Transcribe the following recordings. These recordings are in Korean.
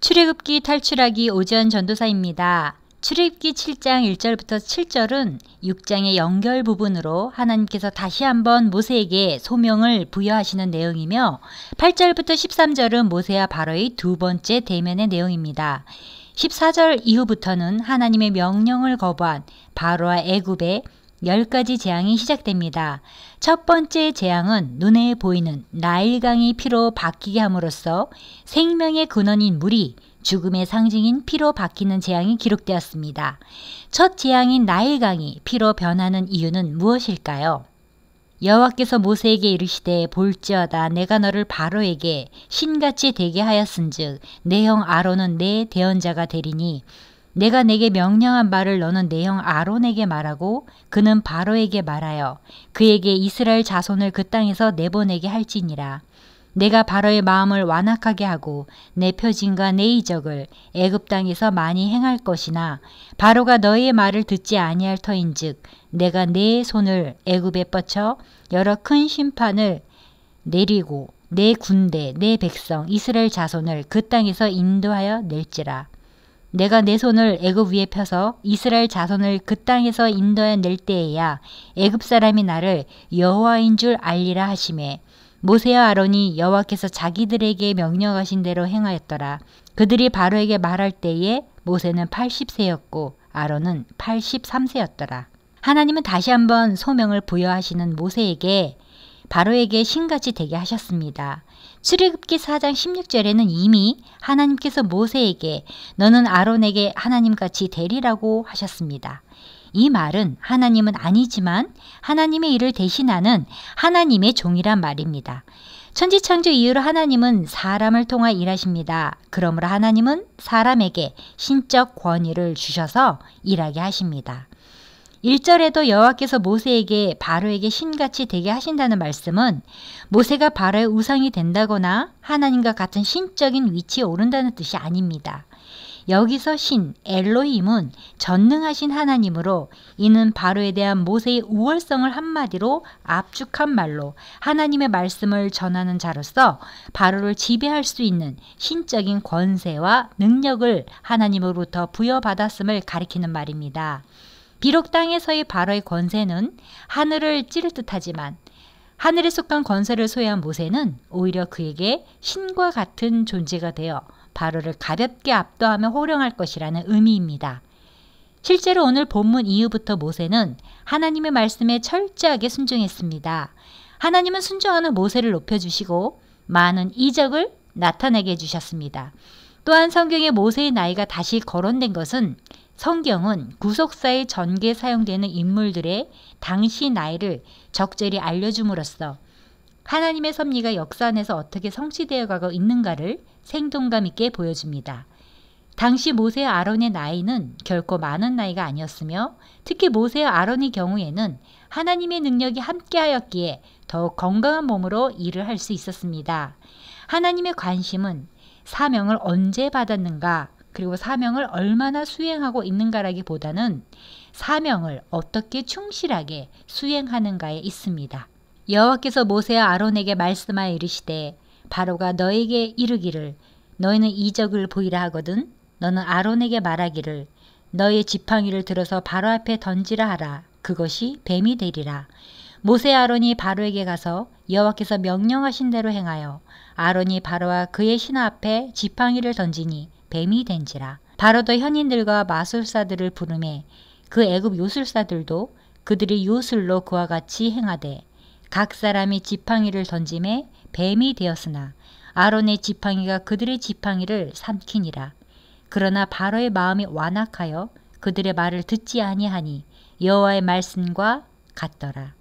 출애굽기 탈출하기 오지연 전도사입니다. 출애굽기 7장 1절부터 7절은 6장의 연결 부분으로 하나님께서 다시 한번 모세에게 소명을 부여하시는 내용이며 8절부터 13절은 모세와 바로의 두 번째 대면의 내용입니다. 14절 이후부터는 하나님의 명령을 거부한 바로와 애굽의 10가지 재앙이 시작됩니다. 첫 번째 재앙은 눈에 보이는 나일강이 피로 바뀌게 함으로써 생명의 근원인 물이 죽음의 상징인 피로 바뀌는 재앙이 기록되었습니다. 첫 재앙인 나일강이 피로 변하는 이유는 무엇일까요? 여호와께서 모세에게 이르시되 볼지어다 내가 너를 바로에게 신같이 되게 하였은즉 내 형 아론은 내 대언자가 되리니 내가 내게 명령한 바를 너는 내 형 아론에게 말하고 그는 바로에게 말하여 그에게 이스라엘 자손을 그 땅에서 내보내게 할지니라. 내가 바로의 마음을 완악하게 하고 내 표징과 내 이적을 애굽 땅에서 많이 행할 것이나 바로가 너희의 말을 듣지 아니할 터인즉 내가 내 손을 애굽에 뻗쳐 여러 큰 심판을 내리고 내 군대 내 백성 이스라엘 자손을 그 땅에서 인도하여 낼지라. 내가 내 손을 애굽 위에 펴서 이스라엘 자손을 그 땅에서 인도하여 낼 때에야 애굽 사람이 나를 여호와인 줄 알리라 하시매 모세와 아론이 여호와께서 자기들에게 명령하신 대로 행하였더라. 그들이 바로에게 말할 때에 모세는 80세였고 아론은 83세였더라. 하나님은 다시 한번 소명을 부여하시는 모세에게 바로에게 신같이 되게 하셨습니다. 출애굽기 4장 16절에는 이미 하나님께서 모세에게 너는 아론에게 하나님같이 되리라고 하셨습니다. 이 말은 하나님은 아니지만 하나님의 일을 대신하는 하나님의 종이란 말입니다. 천지창조 이후로 하나님은 사람을 통하 일하십니다. 그러므로 하나님은 사람에게 신적 권위를 주셔서 일하게 하십니다. 1절에도 여호와께서 모세에게 바로에게 신같이 되게 하신다는 말씀은 모세가 바로의 우상이 된다거나 하나님과 같은 신적인 위치에 오른다는 뜻이 아닙니다. 여기서 신, 엘로힘은 전능하신 하나님으로 이는 바로에 대한 모세의 우월성을 한마디로 압축한 말로 하나님의 말씀을 전하는 자로서 바로를 지배할 수 있는 신적인 권세와 능력을 하나님으로부터 부여받았음을 가리키는 말입니다. 비록 땅에서의 바로의 권세는 하늘을 찌를 듯하지만 하늘에 속한 권세를 소유한 모세는 오히려 그에게 신과 같은 존재가 되어 바로를 가볍게 압도하며 호령할 것이라는 의미입니다. 실제로 오늘 본문 이후부터 모세는 하나님의 말씀에 철저하게 순종했습니다. 하나님은 순종하는 모세를 높여주시고 많은 이적을 나타내게 해주셨습니다. 또한 성경에 모세의 나이가 다시 거론된 것은 성경은 구속사의 전개에 사용되는 인물들의 당시 나이를 적절히 알려줌으로써 하나님의 섭리가 역사 안에서 어떻게 성취되어 가고 있는가를 생동감 있게 보여줍니다. 당시 모세와 아론의 나이는 결코 많은 나이가 아니었으며 특히 모세와 아론의 경우에는 하나님의 능력이 함께하였기에 더욱 건강한 몸으로 일을 할 수 있었습니다. 하나님의 관심은 사명을 언제 받았는가 그리고 사명을 얼마나 수행하고 있는가라기보다는 사명을 어떻게 충실하게 수행하는가에 있습니다. 여호와께서 모세와 아론에게 말씀하여 이르시되 바로가 너에게 이르기를 너희는 이적을 보이라 하거든 너는 아론에게 말하기를 너의 지팡이를 들어서 바로 앞에 던지라 하라 그것이 뱀이 되리라. 모세 아론이 바로에게 가서 여호와께서 명령하신 대로 행하여 아론이 바로와 그의 신하 앞에 지팡이를 던지니 뱀이 된지라. 바로도 현인들과 마술사들을 부르매 그 애굽 요술사들도 그들이 요술로 그와 같이 행하되 각 사람이 지팡이를 던짐에 뱀이 되었으나 아론의 지팡이가 그들의 지팡이를 삼키니라. 그러나 바로의 마음이 완악하여 그들의 말을 듣지 아니하니 여호와의 말씀과 같더라.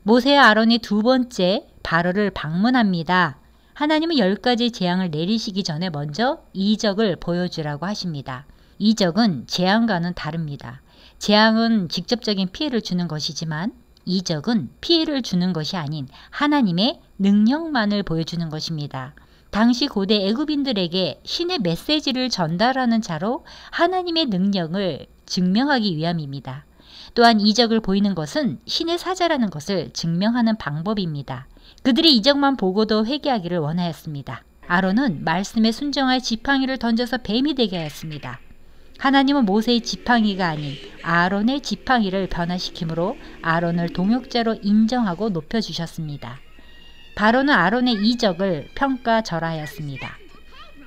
모세와 아론이 두 번째 바로를 방문합니다. 하나님은 10가지 재앙을 내리시기 전에 먼저 이적을 보여주라고 하십니다. 이적은 재앙과는 다릅니다. 재앙은 직접적인 피해를 주는 것이지만 이적은 피해를 주는 것이 아닌 하나님의 능력만을 보여주는 것입니다. 당시 고대 애굽인들에게 신의 메시지를 전달하는 자로 하나님의 능력을 증명하기 위함입니다. 또한 이적을 보이는 것은 신의 사자라는 것을 증명하는 방법입니다. 그들이 이적만 보고도 회개하기를 원하였습니다. 아론은 말씀에 순종하여 지팡이를 던져서 뱀이 되게 하였습니다. 하나님은 모세의 지팡이가 아닌 아론의 지팡이를 변화시키므로 아론을 동역자로 인정하고 높여주셨습니다. 바로는 아론의 이적을 평가절하였습니다.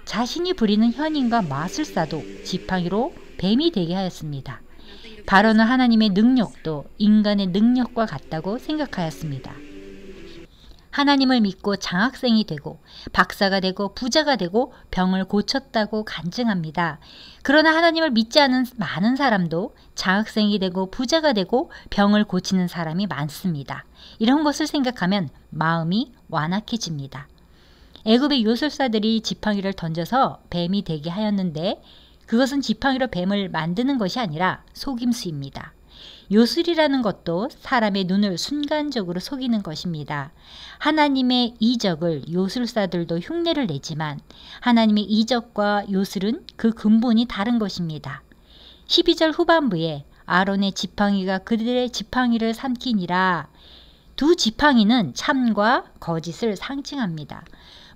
자신이 부리는 현인과 마술사도 지팡이로 뱀이 되게 하였습니다. 바로는 하나님의 능력도 인간의 능력과 같다고 생각하였습니다. 하나님을 믿고 장학생이 되고 박사가 되고 부자가 되고 병을 고쳤다고 간증합니다. 그러나 하나님을 믿지 않은 많은 사람도 장학생이 되고 부자가 되고 병을 고치는 사람이 많습니다. 이런 것을 생각하면 마음이 완악해집니다. 애굽의 요술사들이 지팡이를 던져서 뱀이 되게 하였는데 그것은 지팡이로 뱀을 만드는 것이 아니라 속임수입니다. 요술이라는 것도 사람의 눈을 순간적으로 속이는 것입니다. 하나님의 이적을 요술사들도 흉내를 내지만 하나님의 이적과 요술은 그 근본이 다른 것입니다. 12절 후반부에 아론의 지팡이가 그들의 지팡이를 삼키니라. 두 지팡이는 참과 거짓을 상징합니다.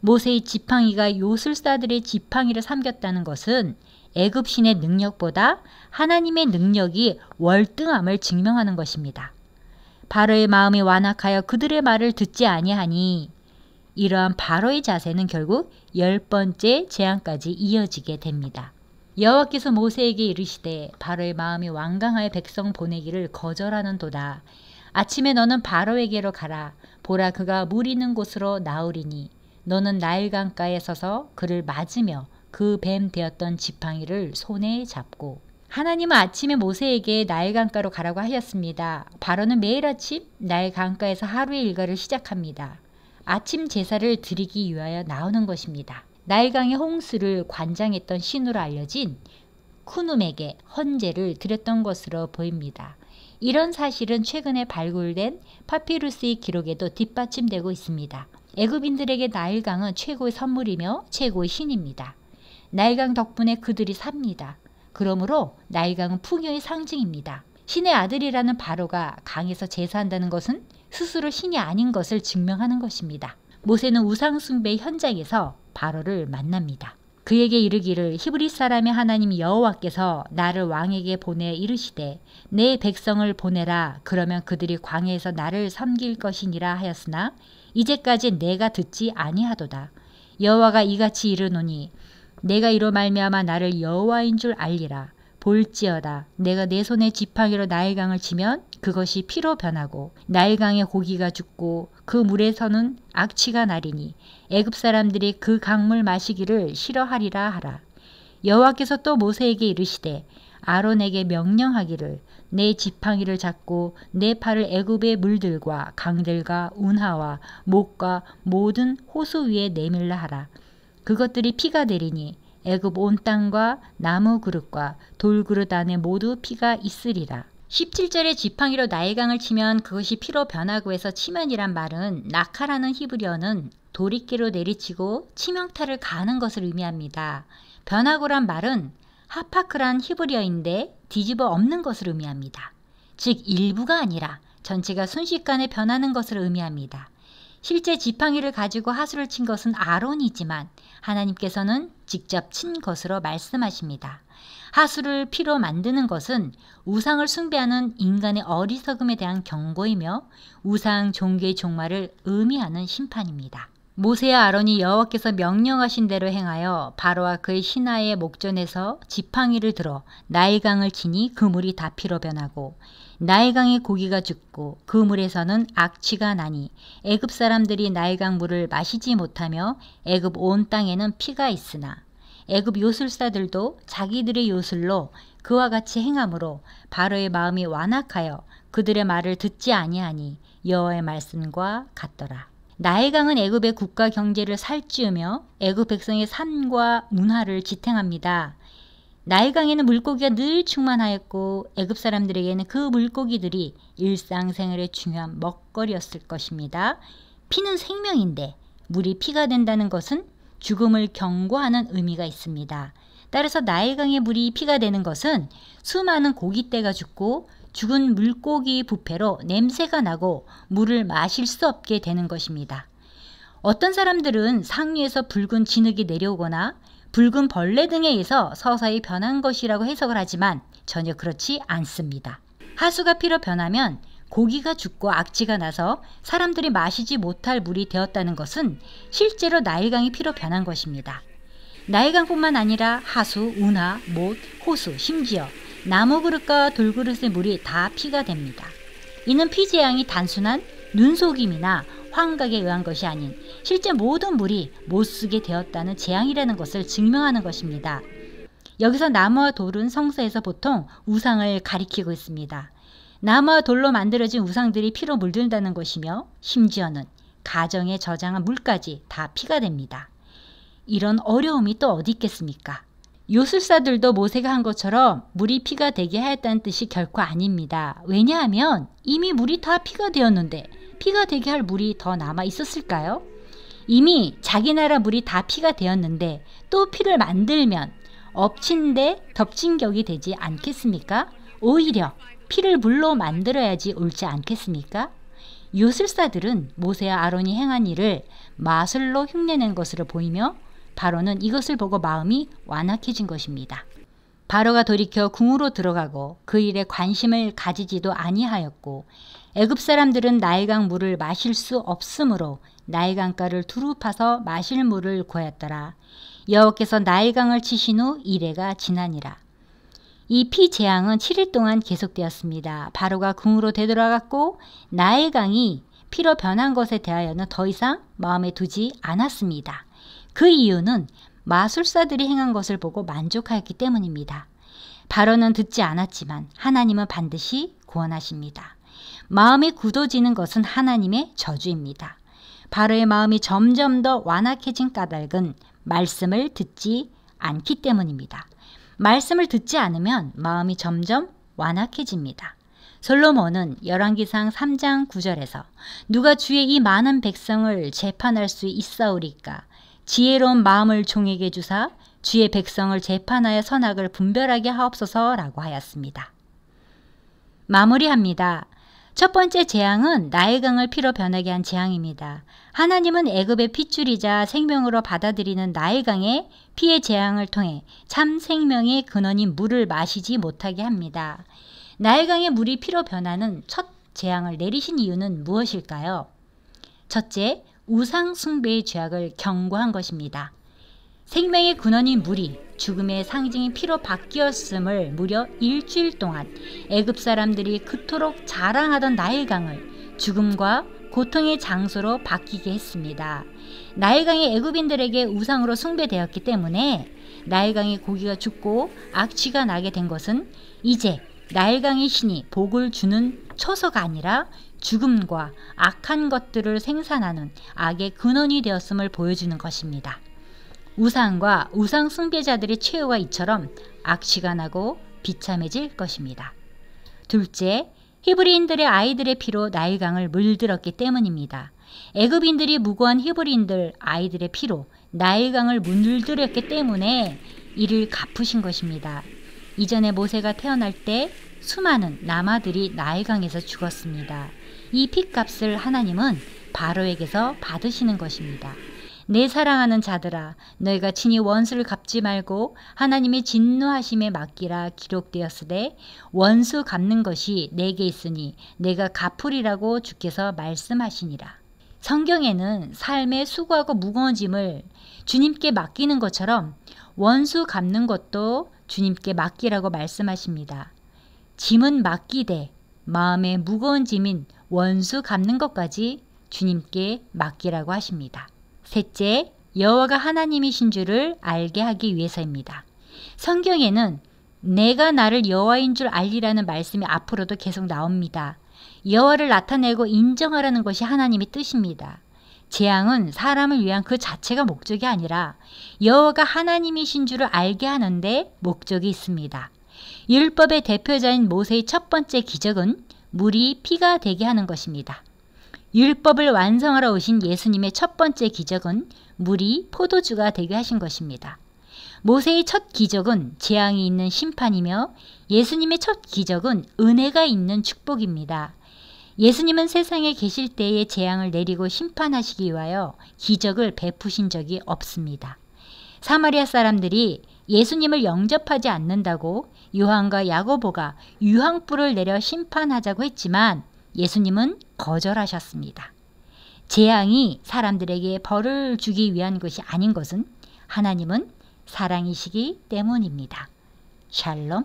모세의 지팡이가 요술사들의 지팡이를 삼켰다는 것은 애굽 신의 능력보다 하나님의 능력이 월등함을 증명하는 것입니다. 바로의 마음이 완악하여 그들의 말을 듣지 아니하니 이러한 바로의 자세는 결국 10번째 재앙까지 이어지게 됩니다. 여호와께서 모세에게 이르시되 바로의 마음이 완강하여 백성 보내기를 거절하는도다. 아침에 너는 바로에게로 가라. 보라 그가 물 있는 곳으로 나오리니 너는 나일 강가에 서서 그를 맞으며 그 뱀 되었던 지팡이를 손에 잡고. 하나님은 아침에 모세에게 나일 강가로 가라고 하셨습니다. 바로는 매일 아침 나일 강가에서 하루의 일과를 시작합니다. 아침 제사를 드리기 위하여 나오는 것입니다. 나일강의 홍수를 관장했던 신으로 알려진 쿠눔에게 헌제를 드렸던 것으로 보입니다. 이런 사실은 최근에 발굴된 파피루스의 기록에도 뒷받침되고 있습니다. 애굽인들에게 나일강은 최고의 선물이며 최고의 신입니다. 나일강 덕분에 그들이 삽니다. 그러므로 나일강은 풍요의 상징입니다. 신의 아들이라는 바로가 강에서 제사한다는 것은 스스로 신이 아닌 것을 증명하는 것입니다. 모세는 우상숭배 현장에서 바로를 만납니다. 그에게 이르기를 히브리 사람의 하나님 여호와께서 나를 왕에게 보내 이르시되 내 백성을 보내라. 그러면 그들이 광야에서 나를 섬길 것이니라 하였으나 이제까지 내가 듣지 아니하도다. 여호와가 이같이 이르노니 내가 이로 말미암아 나를 여호와인 줄 알리라. 볼지어다 내가 내 손에 지팡이로 나일강을 치면 그것이 피로 변하고 나일강의 고기가 죽고 그 물에서는 악취가 나리니 애굽 사람들이 그 강물 마시기를 싫어하리라 하라. 여호와께서 또 모세에게 이르시되 아론에게 명령하기를 내 지팡이를 잡고 내 팔을 애굽의 물들과 강들과 운하와 목과 모든 호수 위에 내밀라 하라. 그것들이 피가 되리니 애굽 온 땅과 나무 그릇과 돌 그릇 안에 모두 피가 있으리라. 17절에 지팡이로 나일강을 치면 그것이 피로 변하고 해서 치면이란 말은 낙하라는 히브리어는 돌이키로 내리치고 치명타를 가하는 것을 의미합니다. 변하고란 말은 하파크란 히브리어인데 뒤집어 엎는 것을 의미합니다. 즉 일부가 아니라 전체가 순식간에 변하는 것을 의미합니다. 실제 지팡이를 가지고 하수를 친 것은 아론이지만 하나님께서는 직접 친 것으로 말씀하십니다. 하수를 피로 만드는 것은 우상을 숭배하는 인간의 어리석음에 대한 경고이며 우상 종교의 종말을 의미하는 심판입니다. 모세와 아론이 여호와께서 명령하신 대로 행하여 바로와 그의 신하의 목전에서 지팡이를 들어 나일강을 치니 그 물이 다 피로 변하고 나일강의 고기가 죽고 그 물에서는 악취가 나니 애굽 사람들이 나일강 물을 마시지 못하며 애굽 온 땅에는 피가 있으나 애굽 요술사들도 자기들의 요술로 그와 같이 행함으로 바로의 마음이 완악하여 그들의 말을 듣지 아니하니 여호와의 말씀과 같더라. 나일강은 애굽의 국가 경제를 살찌우며 애굽 백성의 삶과 문화를 지탱합니다. 나일강에는 물고기가 늘 충만하였고 애굽 사람들에게는 그 물고기들이 일상생활의 중요한 먹거리였을 것입니다. 피는 생명인데 물이 피가 된다는 것은 죽음을 경고하는 의미가 있습니다. 따라서 나일강의 물이 피가 되는 것은 수많은 고깃대가 죽고 죽은 물고기 부패로 냄새가 나고 물을 마실 수 없게 되는 것입니다. 어떤 사람들은 상류에서 붉은 진흙이 내려오거나 붉은 벌레 등에 의해서 서서히 변한 것이라고 해석을 하지만 전혀 그렇지 않습니다. 하수가 피로 변하면 고기가 죽고 악취가 나서 사람들이 마시지 못할 물이 되었다는 것은 실제로 나일강이 피로 변한 것입니다. 나일강뿐만 아니라 하수, 운하, 못, 호수, 심지어 나무 그릇과 돌그릇의 물이 다 피가 됩니다. 이는 피 재앙이 단순한 눈속임이나 환각에 의한 것이 아닌 실제 모든 물이 못쓰게 되었다는 재앙이라는 것을 증명하는 것입니다. 여기서 나무와 돌은 성서에서 보통 우상을 가리키고 있습니다. 나무와 돌로 만들어진 우상들이 피로 물든다는 것이며 심지어는 가정에 저장한 물까지 다 피가 됩니다. 이런 어려움이 또 어디 있겠습니까? 요술사들도 모세가 한 것처럼 물이 피가 되게 하였다는 뜻이 결코 아닙니다. 왜냐하면 이미 물이 다 피가 되었는데 피가 되게 할 물이 더 남아 있었을까요? 이미 자기 나라 물이 다 피가 되었는데 또 피를 만들면 엎친 데 덮친 격이 되지 않겠습니까? 오히려 피를 물로 만들어야지 옳지 않겠습니까? 요술사들은 모세와 아론이 행한 일을 마술로 흉내낸 것으로 보이며 바로는 이것을 보고 마음이 완악해진 것입니다. 바로가 돌이켜 궁으로 들어가고 그 일에 관심을 가지지도 아니하였고 애굽 사람들은 나일강 물을 마실 수 없으므로 나일강가를 두루 파서 마실 물을 구하였더라. 여호와께서 나일강을 치신 후 이레가 지나니라. 이 피 재앙은 7일 동안 계속되었습니다. 바로가 궁으로 되돌아갔고 나일강이 피로 변한 것에 대하여는 더 이상 마음에 두지 않았습니다. 그 이유는 마술사들이 행한 것을 보고 만족하였기 때문입니다. 바로는 듣지 않았지만 하나님은 반드시 구원하십니다. 마음이 굳어지는 것은 하나님의 저주입니다. 바로의 마음이 점점 더 완악해진 까닭은 말씀을 듣지 않기 때문입니다. 말씀을 듣지 않으면 마음이 점점 완악해집니다. 솔로몬은 열왕기상 3장 9절에서 누가 주의 이 많은 백성을 재판할 수 있사오리까? 지혜로운 마음을 종에게 주사 주의 백성을 재판하여 선악을 분별하게 하옵소서라고 하였습니다. 마무리합니다. 첫 번째 재앙은 나일강을 피로 변하게 한 재앙입니다. 하나님은 애굽의 핏줄이자 생명으로 받아들이는 나일강의 피의 재앙을 통해 참 생명의 근원인 물을 마시지 못하게 합니다. 나일강의 물이 피로 변하는 첫 재앙을 내리신 이유는 무엇일까요? 첫째, 우상 숭배의 죄악을 경고한 것입니다. 생명의 근원인 물이 죽음의 상징인 피로 바뀌었음을 무려 일주일 동안 애굽 사람들이 그토록 자랑하던 나일강을 죽음과 고통의 장소로 바뀌게 했습니다. 나일강이 애굽인들에게 우상으로 숭배되었기 때문에 나일강의 고기가 죽고 악취가 나게 된 것은 이제 나일강의 신이 복을 주는 초소가 아니라 죽음과 악한 것들을 생산하는 악의 근원이 되었음을 보여주는 것입니다. 우상과 우상 숭배자들의 최후가 이처럼 악취가 나고 비참해질 것입니다. 둘째, 히브리인들의 아이들의 피로 나일강을 물들었기 때문입니다. 애굽인들이 무고한 히브리인들 아이들의 피로 나일강을 물들였기 때문에 이를 갚으신 것입니다. 이전에 모세가 태어날 때 수많은 남아들이 나일강에서 죽었습니다. 이 핏값을 하나님은 바로에게서 받으시는 것입니다. 내 사랑하는 자들아, 너희가 친히 원수를 갚지 말고 하나님의 진노하심에 맡기라 기록되었으되 원수 갚는 것이 내게 있으니 내가 갚으리라고 주께서 말씀하시니라. 성경에는 삶의 수고하고 무거운 짐을 주님께 맡기는 것처럼 원수 갚는 것도 주님께 맡기라고 말씀하십니다. 짐은 맡기되 마음의 무거운 짐인 원수 갚는 것까지 주님께 맡기라고 하십니다. 셋째, 여호와가 하나님이신 줄을 알게 하기 위해서입니다. 성경에는 내가 나를 여호와인 줄 알리라는 말씀이 앞으로도 계속 나옵니다. 여호와를 나타내고 인정하라는 것이 하나님의 뜻입니다. 재앙은 사람을 위한 그 자체가 목적이 아니라 여호와가 하나님이신 줄을 알게 하는데 목적이 있습니다. 율법의 대표자인 모세의 첫 번째 기적은 물이 피가 되게 하는 것입니다. 율법을 완성하러 오신 예수님의 첫 번째 기적은 물이 포도주가 되게 하신 것입니다. 모세의 첫 기적은 재앙이 있는 심판이며 예수님의 첫 기적은 은혜가 있는 축복입니다. 예수님은 세상에 계실 때에 재앙을 내리고 심판하시기 위하여 기적을 베푸신 적이 없습니다. 사마리아 사람들이 예수님을 영접하지 않는다고 요한과 야고보가 유황불을 내려 심판하자고 했지만 예수님은 거절하셨습니다. 재앙이 사람들에게 벌을 주기 위한 것이 아닌 것은 하나님은 사랑이시기 때문입니다. 샬롬.